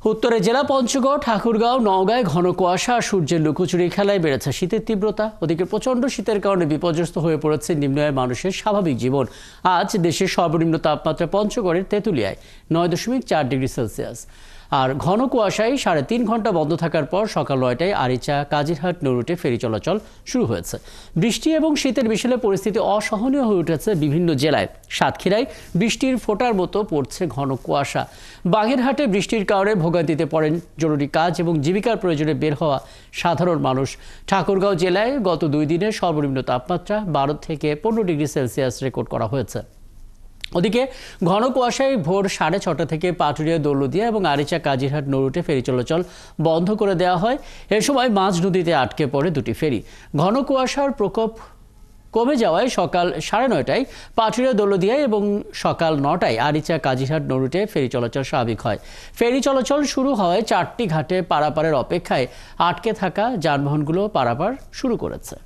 উত্তরে জেলা পঞ্চগড়, ঠাকুরগাঁও, নওগাঁয় ঘন কুয়াশা আর সূর্যের লুকোচুরি খেলায় বেড়েছে শীতের তীব্রতা। ওদিকে প্রচণ্ড শীতের কারণে বিপর্যস্ত হয়ে পড়েছে নিম্ন আয়ের মানুষের স্বাভাবিক জীবন। আজ দেশের সর্বনিম্ন তাপমাত্রা পঞ্চগড়ের তেঁতুলিয়ায় 9.4 ডিগ্রি সেলসিয়াস। আর ঘন কুয়াশায় 3.5 ঘন্টা বন্ধ থাকার পর সকাল 9টায় আরিচা কাজিরহাট নৌরুটে ফেরি চলাচল শুরু হয়েছে। বৃষ্টি এবং শীতের বিশালে পরিস্থিতি অসহনীয় হয়ে উঠেছে বিভিন্ন জেলায়। সাতক্ষীরায় বৃষ্টির ফোঁটার মতো পড়ছে ঘন কুয়াশা। বাগেরহাটে বৃষ্টির কারণে ভোগান্তিতে পড়েন জরুরি কাজ এবং জীবিকার প্রয়োজনে বের হওয়া সাধারণ মানুষ। ঠাকুরগাঁও জেলায় গত 2 দিনের সর্বনিম্ন তাপমাত্রা 12 থেকে 15 ডিগ্রি সেলসিয়াস রেকর্ড করা হয়েছে। ওদিকে ঘন কুয়াশায় ভোর 6:30 থেকে পাটুরিয়া, দৌলতদিয়া এবং আরিচা কাজিরহাট নৌরুটে ফেরি চলাচল বন্ধ করে দেওয়া হয়। এ সময় মাঝ নদীতে আটকে পড়ে 2টি ফেরি। ঘন কুয়াশার প্রকোপ কমে যাওয়ায় সকাল 9:30টায় পাটুরিয়া, দৌলতদিয়ায় এবং সকাল 9টায় আরিচা কাজিরহাট নৌরুটে ফেরি চলাচল স্বাভাবিক হয়। ফেরি চলাচল শুরু হওয়ায় 4টি ঘাটে পারাপারের অপেক্ষায় আটকে থাকা যানবাহনগুলো পারাপার শুরু করেছে।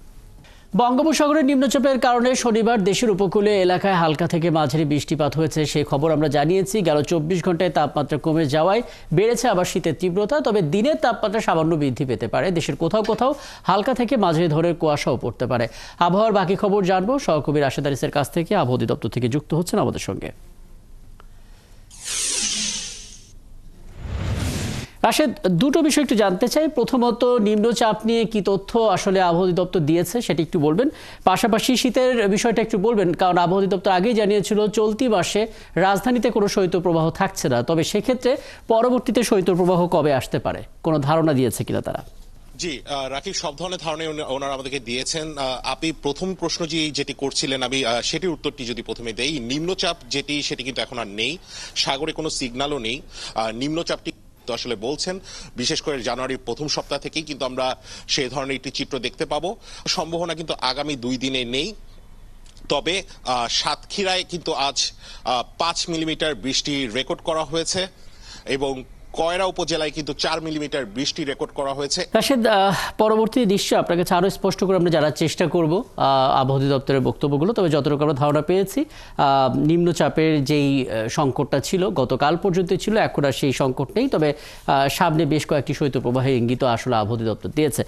বঙ্গোপসাগরের নিম্নচাপের কারণে শনিবার দেশের উপকূলীয় এলাকায় হালকা থেকে মাঝারি বৃষ্টিপাত হয়েছে, সেই খবর আমরা জানিয়েছি। গেল 24 ঘন্টায় তাপমাত্রা কমে যাওয়ায় বেড়েছে আবার শীতের তীব্রতা। তবে দিনের তাপমাত্রা সামান্য বৃদ্ধি পেতে পারে। দেশের কোথাও কোথাও হালকা থেকে মাঝারি ধরনের কুয়াশাও পড়তে পারে। আবহাওয়ার বাকি খবর জানবো সহকর্মী রাশেদ আরিসের কাছ থেকে। আবহাওয়া অধিদপ্তর থেকে যুক্ত হচ্ছেন আমাদের সঙ্গে। রাশেদ, দুটো বিষয় একটু জানতে চাই। প্রথমত, নিম্নচাপ নিয়ে কি তথ্য আসলে আবহাওয়া অধিদপ্তর দিয়েছে সেটা একটু বলবেন। পাশাপাশি শীতের বিষয়টা একটু বলবেন, কারণ আবহাওয়া অধিদপ্তর আগেই জানিয়েছিল চলতি মাসে রাজধানীতে কোনো শৈত্যপ্রবাহ থাকছে না। তবে সেক্ষেত্রে পরবর্তীতে শৈত্যপ্রবাহ কবে আসতে পারে, কোনো ধারণা দিয়েছে কিনা তারা? জি রাকিব, সব ধরনের ধারণা ওনারা আমাদেরকে দিয়েছেন। আপনি প্রথম প্রশ্ন যেটি করছিলেন, আমি সেটির উত্তরটি যদি প্রথমে দেই। নিম্নচাপ সেটি কিন্তু এখন আর নেই, সাগরে কোনো সিগন্যালও নেই। নিম্নচাপটি তো আসলে বলছেন বিশেষ করে জানুয়ারির প্রথম সপ্তাহ থেকেই কিন্তু আমরা সেই ধরনের একটি চিত্র দেখতে পাবো। সম্ভাবনা কিন্তু আগামী 2 দিনে নেই। তবে সাতক্ষীরায় কিন্তু আজ 5 মিলিমিটার বৃষ্টি রেকর্ড করা হয়েছে এবং কয়রা উপজেলায় কিন্তু 4 মিলিমিটার বৃষ্টি রেকর্ড করা হয়েছে। রাশেদ, পরবর্তী নিশ্চয় আপনার কাছে আরো স্পষ্ট করে আমরা জানার চেষ্টা করব আবহাওয়া অধিদপ্তরের বক্তব্যগুলো। তবে যতটুকু আমরা ধারণা পেয়েছি, নিম্নচাপের যেই সংকটটা ছিল গতকাল পর্যন্ত ছিল, এখন আর সেই সংকট নেই। তবে সামনে বেশ কয়েকটি শৈত্যপ্রবাহের ইঙ্গিত আসলে আবহাওয়া অধিদপ্তর দিয়েছে।